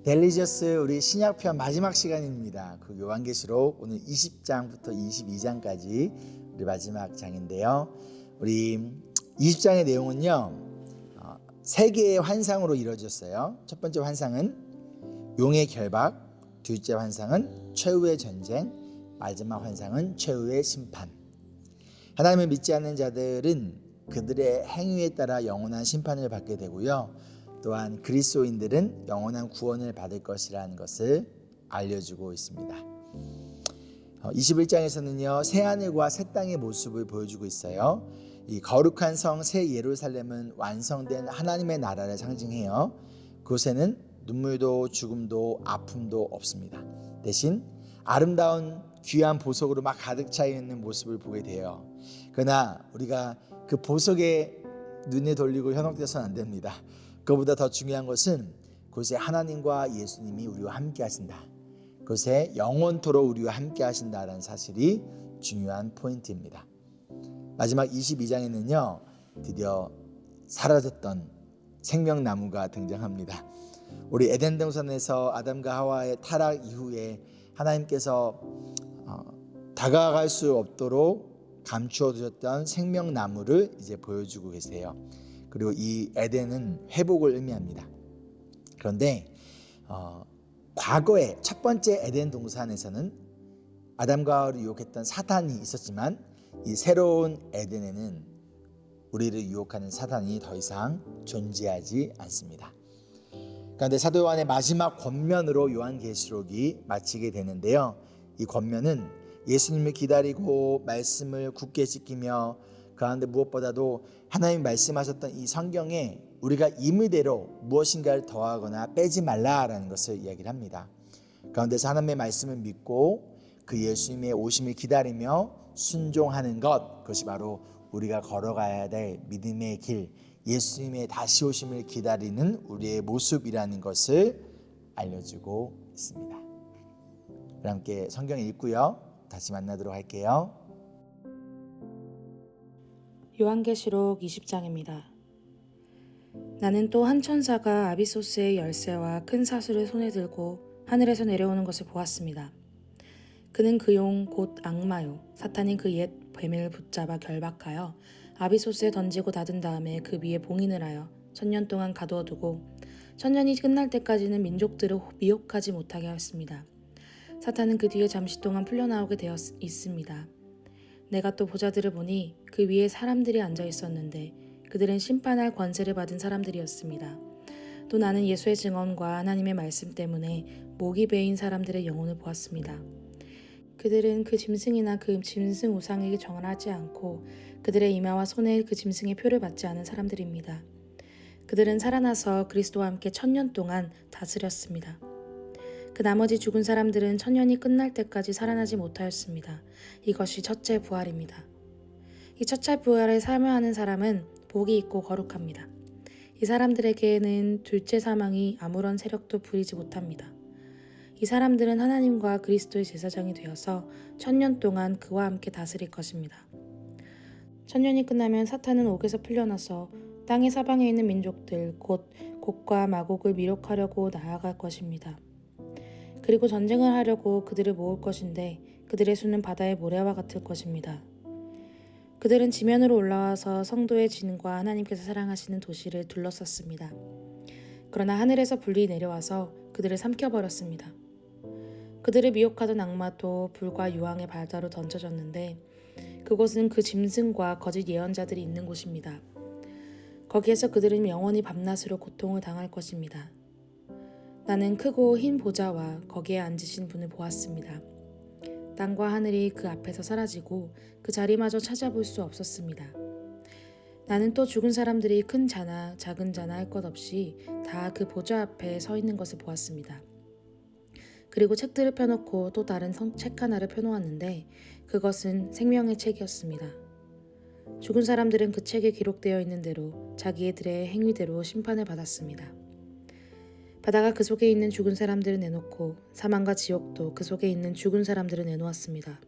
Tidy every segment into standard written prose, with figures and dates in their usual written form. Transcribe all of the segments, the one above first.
델리저스 우리 신약편 마지막 시간입니다. 그 요한계시록 오늘 20장부터 22장까지 우리 마지막 장인데요. 우리 20장의 내용은요, 세 개의 환상으로 이루어졌어요. 첫 번째 환상은 용의 결박, 둘째 환상은 최후의 전쟁, 마지막 환상은 최후의 심판. 하나님을 믿지 않는 자들은 그들의 행위에 따라 영원한 심판을 받게 되고요, 또한 그리스도인들은 영원한 구원을 받을 것이라는 것을 알려주고 있습니다. 21장에서는요, 새하늘과 새 땅의 모습을 보여주고 있어요. 이 거룩한 성 새 예루살렘은 완성된 하나님의 나라를 상징해요. 그곳에는 눈물도 죽음도 아픔도 없습니다. 대신 아름다운 귀한 보석으로 막 가득 차 있는 모습을 보게 돼요. 그러나 우리가 그 보석에 눈을 돌리고 현혹되어서는 안 됩니다. 그보다 더 중요한 것은 그곳에 하나님과 예수님이 우리와 함께 하신다, 그곳에 영원토록 우리와 함께 하신다는 사실이 중요한 포인트입니다. 마지막 22장에는요 드디어 사라졌던 생명나무가 등장합니다. 우리 에덴 동산에서 아담과 하와의 타락 이후에 하나님께서 다가갈 수 없도록 감추어 두셨던 생명나무를 이제 보여주고 계세요. 그리고 이 에덴은 회복을 의미합니다. 그런데 과거에 첫 번째 에덴 동산에서는 아담과 하와를 유혹했던 사탄이 있었지만, 이 새로운 에덴에는 우리를 유혹하는 사탄이 더 이상 존재하지 않습니다. 그런데 사도 요한의 마지막 권면으로 요한계시록이 마치게 되는데요, 이 권면은 예수님을 기다리고 말씀을 굳게 지키며 그런데 무엇보다도 하나님 말씀하셨던 이 성경에 우리가 임의대로 무엇인가를 더하거나 빼지 말라라는 것을 이야기를 합니다. 가운데서 하나님의 말씀을 믿고 그 예수님의 오심을 기다리며 순종하는 것, 그것이 바로 우리가 걸어가야 될 믿음의 길, 예수님의 다시 오심을 기다리는 우리의 모습이라는 것을 알려주고 있습니다. 우리 함께 성경 읽고요, 다시 만나도록 할게요. 요한계시록 20장입니다. 나는 또 한 천사가 아비소스의 열쇠와 큰 사슬을 손에 들고 하늘에서 내려오는 것을 보았습니다. 그는 그 용 곧 악마요 사탄인 그 옛 뱀을 붙잡아 결박하여 아비소스에 던지고 닫은 다음에 그 위에 봉인을 하여 1000년 동안 가두어 두고 1000년이 끝날 때까지는 민족들을 미혹하지 못하게 하였습니다. 사탄은 그 뒤에 잠시 동안 풀려나오게 되어 있습니다. 내가 또 보자들을 보니 그 위에 사람들이 앉아 있었는데 그들은 심판할 권세를 받은 사람들이었습니다. 또 나는 예수의 증언과 하나님의 말씀 때문에 목이 베인 사람들의 영혼을 보았습니다. 그들은 그 짐승이나 그 짐승 우상에게 정하지 않고 그들의 이마와 손에 그 짐승의 표를 받지 않은 사람들입니다. 그들은 살아나서 그리스도와 함께 1000년 동안 다스렸습니다. 그 나머지 죽은 사람들은 1000년이 끝날 때까지 살아나지 못하였습니다. 이것이 첫째 부활입니다. 이 첫째 부활을 참여하는 사람은 복이 있고 거룩합니다. 이 사람들에게는 둘째 사망이 아무런 세력도 부리지 못합니다. 이 사람들은 하나님과 그리스도의 제사장이 되어서 1000년 동안 그와 함께 다스릴 것입니다. 1000년이 끝나면 사탄은 옥에서 풀려나서 땅의 사방에 있는 민족들 곧 곡과 마곡을 미혹하려고 나아갈 것입니다. 그리고 전쟁을 하려고 그들을 모을 것인데 그들의 수는 바다의 모래와 같을 것입니다. 그들은 지면으로 올라와서 성도의 진과 하나님께서 사랑하시는 도시를 둘러쌌습니다. 그러나 하늘에서 불이 내려와서 그들을 삼켜버렸습니다. 그들을 미혹하던 악마도 불과 유황의 바다로 던져졌는데 그곳은 그 짐승과 거짓 예언자들이 있는 곳입니다. 거기에서 그들은 영원히 밤낮으로 고통을 당할 것입니다. 나는 크고 흰 보좌와 거기에 앉으신 분을 보았습니다. 땅과 하늘이 그 앞에서 사라지고 그 자리마저 찾아볼 수 없었습니다. 나는 또 죽은 사람들이 큰 자나 작은 자나 할 것 없이 다 그 보좌 앞에 서 있는 것을 보았습니다. 그리고 책들을 펴놓고 또 다른 책 하나를 펴놓았는데 그것은 생명의 책이었습니다. 죽은 사람들은 그 책에 기록되어 있는 대로 자기들의 행위대로 심판을 받았습니다. 바다가 그 속에 있는 죽은 사람들을 내놓고 사망과 지옥도 그 속에 있는 죽은 사람들을 내놓았습니다.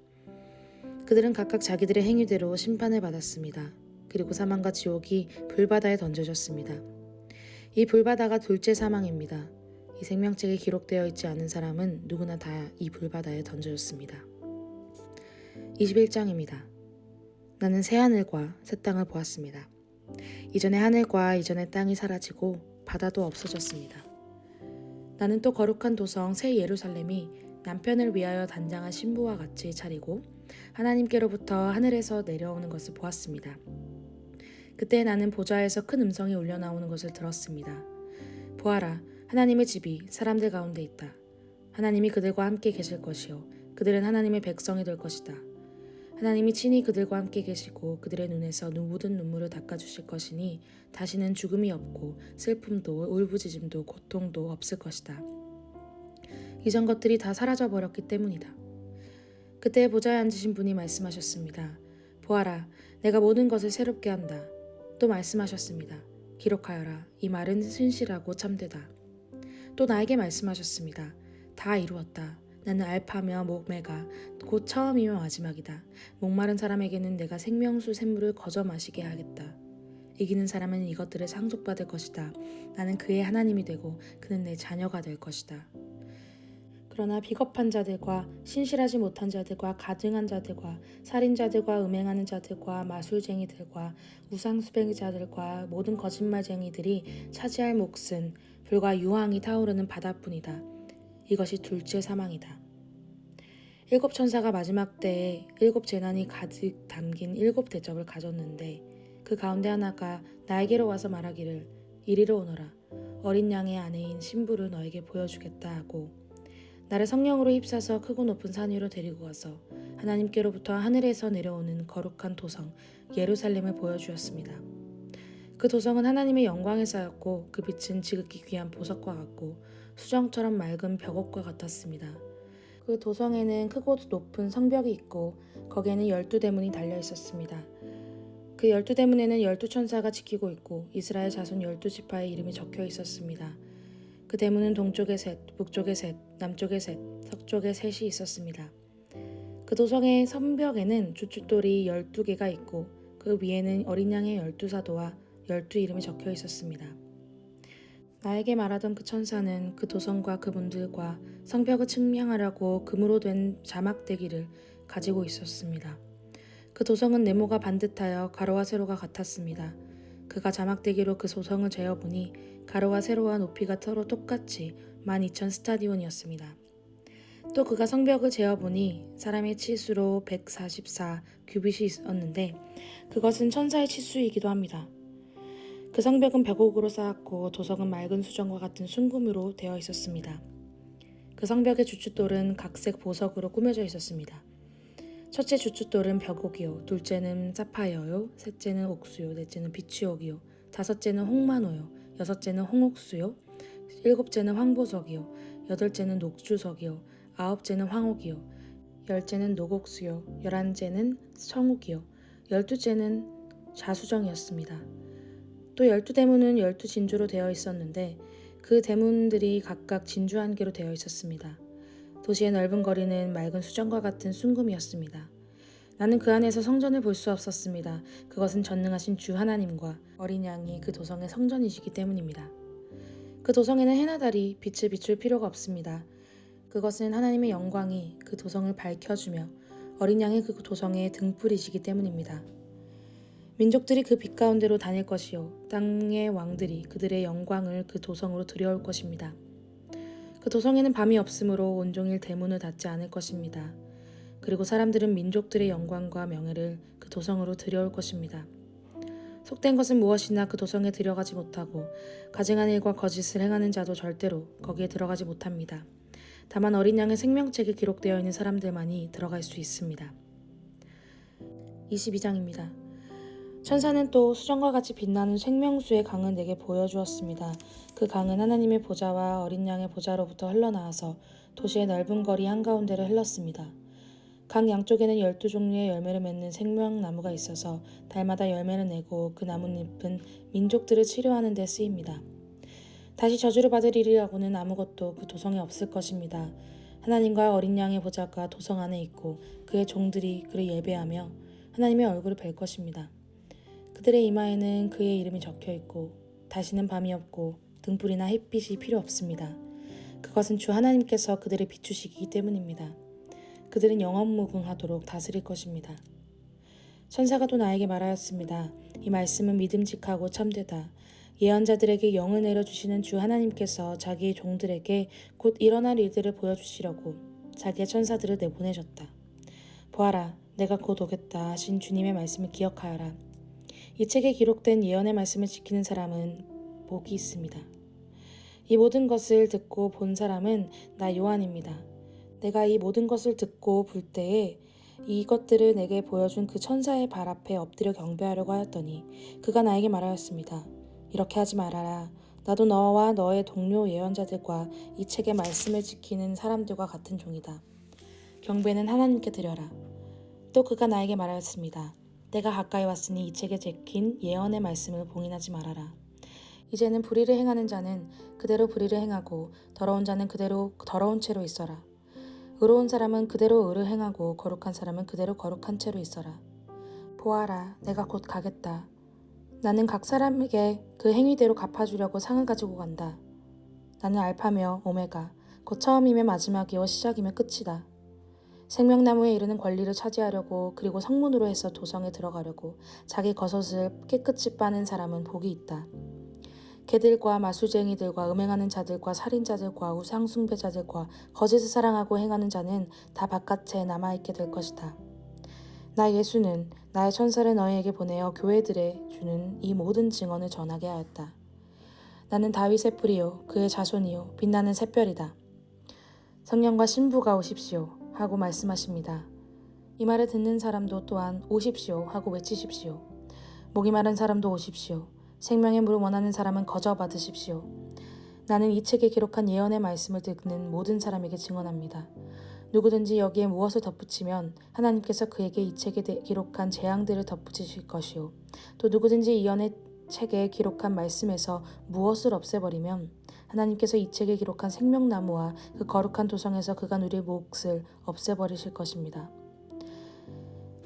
그들은 각각 자기들의 행위대로 심판을 받았습니다. 그리고 사망과 지옥이 불바다에 던져졌습니다. 이 불바다가 둘째 사망입니다. 이 생명책에 기록되어 있지 않은 사람은 누구나 다 이 불바다에 던져졌습니다. 21장입니다. 나는 새 하늘과 새 땅을 보았습니다. 이전의 하늘과 이전의 땅이 사라지고 바다도 없어졌습니다. 나는 또 거룩한 도성 새 예루살렘이 남편을 위하여 단장한 신부와 같이 차리고 하나님께로부터 하늘에서 내려오는 것을 보았습니다. 그때 나는 보좌에서 큰 음성이 울려 나오는 것을 들었습니다. 보아라, 하나님의 집이 사람들 가운데 있다. 하나님이 그들과 함께 계실 것이요 그들은 하나님의 백성이 될 것이다. 하나님이 친히 그들과 함께 계시고 그들의 눈에서 모든 눈물을 닦아주실 것이니 다시는 죽음이 없고 슬픔도 울부짖음도 고통도 없을 것이다. 이전 것들이 다 사라져버렸기 때문이다. 그때 보좌에 앉으신 분이 말씀하셨습니다. 보아라, 내가 모든 것을 새롭게 한다. 또 말씀하셨습니다. 기록하여라. 이 말은 신실하고 참되다. 또 나에게 말씀하셨습니다. 다 이루었다. 나는 알파며 오메가 곧 처음이며 마지막이다. 목마른 사람에게는 내가 생명수 샘물을 거저 마시게 하겠다. 이기는 사람은 이것들을 상속받을 것이다. 나는 그의 하나님이 되고 그는 내 자녀가 될 것이다. 그러나 비겁한 자들과 신실하지 못한 자들과 가증한 자들과 살인자들과 음행하는 자들과 마술쟁이들과 우상수배자들과 모든 거짓말쟁이들이 차지할 몫은 불과 유황이 타오르는 바다뿐이다. 이것이 둘째 사망이다. 일곱 천사가 마지막 때에 일곱 재난이 가득 담긴 일곱 대접을 가졌는데 그 가운데 하나가 나에게로 와서 말하기를 이리로 오너라. 어린 양의 아내인 신부를 너에게 보여주겠다 하고 나를 성령으로 휩싸서 크고 높은 산 위로 데리고 가서 하나님께로부터 하늘에서 내려오는 거룩한 도성 예루살렘을 보여주었습니다. 그 도성은 하나님의 영광에 쌓였고 그 빛은 지극히 귀한 보석과 같고 수정처럼 맑은 벽옥과 같았습니다. 그 도성에는 크고 높은 성벽이 있고 거기에는 12대문이 달려 있었습니다. 그 12대문에는 12천사가 지키고 있고 이스라엘 자손 12지파의 이름이 적혀 있었습니다. 그 대문은 동쪽에 셋, 북쪽에 셋, 남쪽에 셋, 서쪽에 셋이 있었습니다. 그 도성의 성벽에는 주춧돌이 12개가 있고 그 위에는 어린 양의 12사도와 12 이름이 적혀 있었습니다. 나에게 말하던 그 천사는 그 도성과 그분들과 성벽을 측량하려고 금으로 된 자막대기를 가지고 있었습니다. 그 도성은 네모가 반듯하여 가로와 세로가 같았습니다. 그가 자막대기로 그 도성을 재어보니 가로와 세로와 높이가 서로 똑같이 12,000 스타디온이었습니다. 또 그가 성벽을 재어보니 사람의 치수로 144 규빗이 있었는데 그것은 천사의 치수이기도 합니다. 그 성벽은 벽옥으로 쌓았고 도성은 맑은 수정과 같은 순금으로 되어 있었습니다. 그 성벽의 주춧돌은 각색 보석으로 꾸며져 있었습니다. 첫째 주춧돌은 벽옥이요, 둘째는 사파이어요, 셋째는 옥수요, 넷째는 비취옥이요, 다섯째는 홍만호요, 여섯째는 홍옥수요, 일곱째는 황보석이요, 여덟째는 녹주석이요, 아홉째는 황옥이요, 열째는 녹옥수요, 열한째는 청옥이요, 열두째는 자수정이었습니다. 또 12대문은 12진주로 되어 있었는데 그 대문들이 각각 진주 한 개로 되어 있었습니다. 도시의 넓은 거리는 맑은 수정과 같은 순금이었습니다. 나는 그 안에서 성전을 볼 수 없었습니다. 그것은 전능하신 주 하나님과 어린 양이 그 도성의 성전이시기 때문입니다. 그 도성에는 해나 달이 빛을 비출 필요가 없습니다. 그것은 하나님의 영광이 그 도성을 밝혀주며 어린 양이 그 도성의 등불이시기 때문입니다. 민족들이 그 빛 가운데로 다닐 것이요 땅의 왕들이 그들의 영광을 그 도성으로 들여올 것입니다. 그 도성에는 밤이 없으므로 온종일 대문을 닫지 않을 것입니다. 그리고 사람들은 민족들의 영광과 명예를 그 도성으로 들여올 것입니다. 속된 것은 무엇이나 그 도성에 들어가지 못하고 가증한 일과 거짓을 행하는 자도 절대로 거기에 들어가지 못합니다. 다만 어린 양의 생명책에 기록되어 있는 사람들만이 들어갈 수 있습니다. 22장입니다. 천사는 또 수정과 같이 빛나는 생명수의 강을 내게 보여주었습니다. 그 강은 하나님의 보좌와 어린 양의 보좌로부터 흘러나와서 도시의 넓은 거리 한가운데를 흘렀습니다. 강 양쪽에는 12종류의 열매를 맺는 생명나무가 있어서 달마다 열매를 내고 그 나뭇잎은 민족들을 치료하는 데 쓰입니다. 다시 저주를 받을 일이라고는 아무것도 그 도성에 없을 것입니다. 하나님과 어린 양의 보좌가 도성 안에 있고 그의 종들이 그를 예배하며 하나님의 얼굴을 뵐 것입니다. 그들의 이마에는 그의 이름이 적혀 있고 다시는 밤이 없고 등불이나 햇빛이 필요 없습니다. 그것은 주 하나님께서 그들을 비추시기 때문입니다. 그들은 영원무궁하도록 다스릴 것입니다. 천사가 또 나에게 말하였습니다. 이 말씀은 믿음직하고 참되다. 예언자들에게 영을 내려주시는 주 하나님께서 자기의 종들에게 곧 일어날 일들을 보여주시려고 자기의 천사들을 내보내셨다. 보아라, 내가 곧 오겠다 하신 주님의 말씀을 기억하여라. 이 책에 기록된 예언의 말씀을 지키는 사람은 복이 있습니다. 이 모든 것을 듣고 본 사람은 나 요한입니다. 내가 이 모든 것을 듣고 볼 때에 이것들을 내게 보여준 그 천사의 발 앞에 엎드려 경배하려고 하였더니 그가 나에게 말하였습니다. 이렇게 하지 말아라. 나도 너와 너의 동료 예언자들과 이 책의 말씀을 지키는 사람들과 같은 종이다. 경배는 하나님께 드려라. 또 그가 나에게 말하였습니다. 내가 가까이 왔으니 이 책에 적힌 예언의 말씀을 봉인하지 말아라. 이제는 불의를 행하는 자는 그대로 불의를 행하고 더러운 자는 그대로 더러운 채로 있어라. 의로운 사람은 그대로 의를 행하고 거룩한 사람은 그대로 거룩한 채로 있어라. 보아라, 내가 곧 가겠다. 나는 각 사람에게 그 행위대로 갚아주려고 상을 가지고 간다. 나는 알파며 오메가, 곧 처음이며 마지막이요 시작이며 끝이다. 생명나무에 이르는 권리를 차지하려고 그리고 성문으로 해서 도성에 들어가려고 자기 겉옷을 깨끗이 빠는 사람은 복이 있다. 개들과 마술쟁이들과 음행하는 자들과 살인자들과 우상숭배자들과 거짓을 사랑하고 행하는 자는 다 바깥에 남아있게 될 것이다. 나 예수는 나의 천사를 너희에게 보내어 교회들에 주는 이 모든 증언을 전하게 하였다. 나는 다윗의 뿌리요 그의 자손이요 빛나는 샛별이다. 성령과 신부가 오십시오 하고 말씀하십니다. 이 말을 듣는 사람도 또한 오십시오 하고 외치십시오. 목이 마른 사람도 오십시오. 생명의 물을 원하는 사람은 거저 받으십시오. 나는 이 책에 기록한 예언의 말씀을 듣는 모든 사람에게 증언합니다. 누구든지 여기에 무엇을 덧붙이면 하나님께서 그에게 이 책에 기록한 재앙들을 덧붙이실 것이요. 또 누구든지 이 예언의 책에 기록한 말씀에서 무엇을 없애버리면 하나님께서 이 책에 기록한 생명나무와 그 거룩한 도성에서 그가 누릴 몫을 없애버리실 것입니다.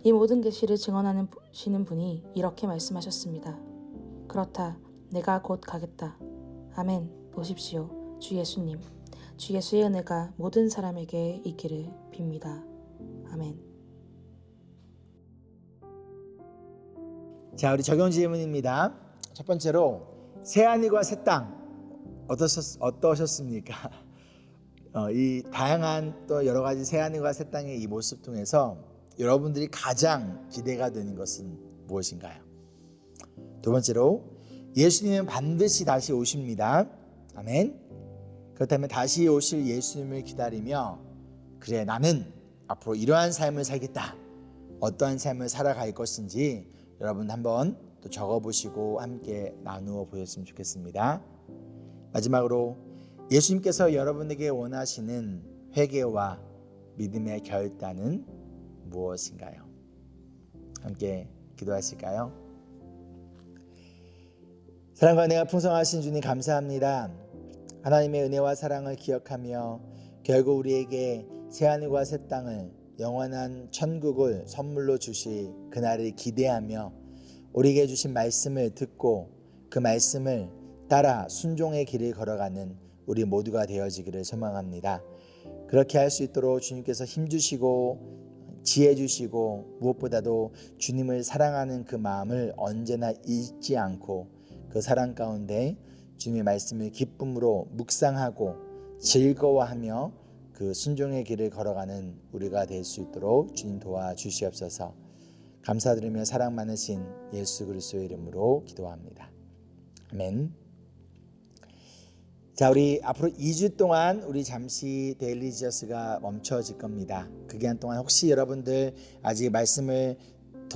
이 모든 계시를 증언하시는 분이 이렇게 말씀하셨습니다. 그렇다. 내가 곧 가겠다. 아멘. 오십시오. 주 예수님. 주 예수의 은혜가 모든 사람에게 있기를 빕니다. 아멘. 자, 우리 적용 질문입니다. 첫 번째로 새하늘과 새 땅 어떠셨습니까? 이 다양한 또 여러 가지 새하늘과 새 땅의 이 모습 통해서 여러분들이 가장 기대가 되는 것은 무엇인가요? 두 번째로 예수님은 반드시 다시 오십니다. 아멘. 그렇다면 다시 오실 예수님을 기다리며 그래 나는 앞으로 이러한 삶을 살겠다. 어떠한 삶을 살아갈 것인지 여러분 한번 또 적어보시고 함께 나누어 보셨으면 좋겠습니다. 마지막으로 예수님께서 여러분에게 원하시는 회개와 믿음의 결단은 무엇인가요? 함께 기도하실까요? 사랑과 은혜가 풍성하신 주님 감사합니다. 하나님의 은혜와 사랑을 기억하며 결국 우리에게 새하늘과 새 땅을 영원한 천국을 선물로 주실 그날을 기대하며 우리에게 주신 말씀을 듣고 그 말씀을 따라 순종의 길을 걸어가는 우리 모두가 되어지기를 소망합니다. 그렇게 할 수 있도록 주님께서 힘주시고 지혜 주시고 무엇보다도 주님을 사랑하는 그 마음을 언제나 잊지 않고 그 사랑 가운데 주님의 말씀을 기쁨으로 묵상하고 즐거워하며 그 순종의 길을 걸어가는 우리가 될 수 있도록 주님 도와주시옵소서. 감사드리며 사랑 많으신 예수 그리스도의 이름으로 기도합니다. 아멘. 자, 우리 앞으로 2주 동안 우리 잠시 데일리 지저스가 멈춰질 겁니다. 그 기간 동안 혹시 여러분들 아직 말씀을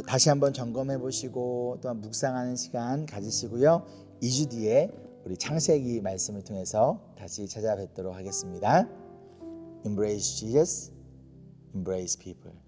다시 한번 점검해 보시고 또한 묵상하는 시간 가지시고요. 2주 뒤에 우리 창세기 말씀을 통해서 다시 찾아뵙도록 하겠습니다. Embrace Jesus, embrace people.